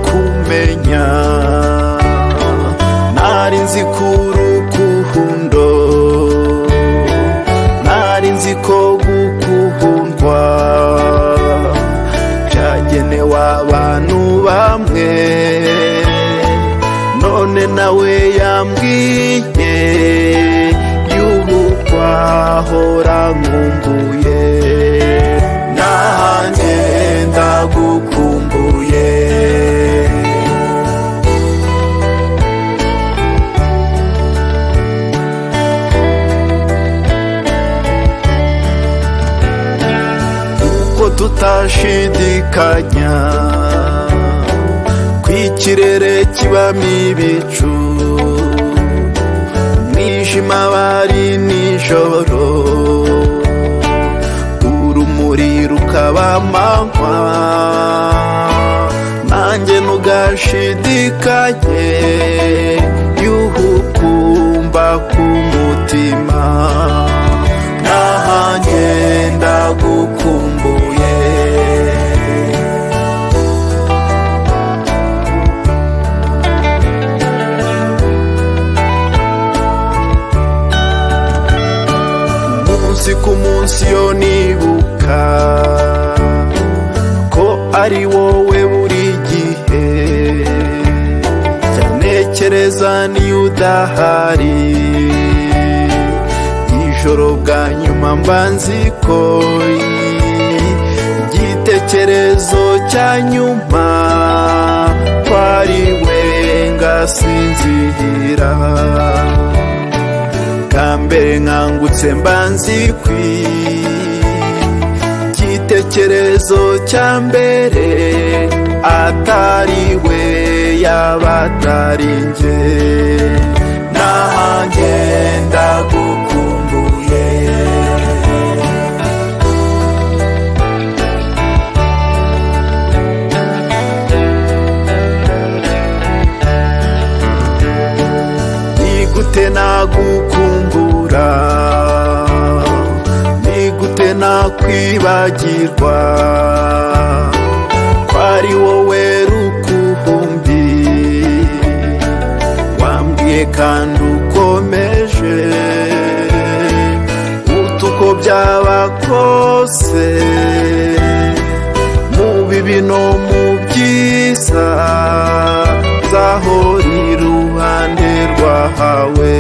kumenya nari nzi ko urukundo nari nzi ko gukundwa byagenewe abantu bamwe none nawe yambwiye yuko ahora nkumbuye nanjye ndagukumbuye uko tutashidikanya kw'ikirere kibamo ibicu umwijima bari nijoro urumuri rukaba amanywa nanjye ntugashidikanye yuhukumba k'umutima nanjye ndagukumbuye umunsi ku munsi yo nibuka ko ari wowe buri gihe cyanekereza niyo udahari ijoro bwa nyuma mba nzi ko igitekerezo cya nyuma ko ari we ngasinzira kambere nkangutse mba nzi ko igitekerezo cya mbere atari we yaba atari njye nanjye ndagukumbuye nigute nagukumbura nigute nakwibagirwa ko ari wowe rukumbi wambwiye kandi ukomeje uko byaba kose mu bibi no mu byiza nzahora iruhande rwawe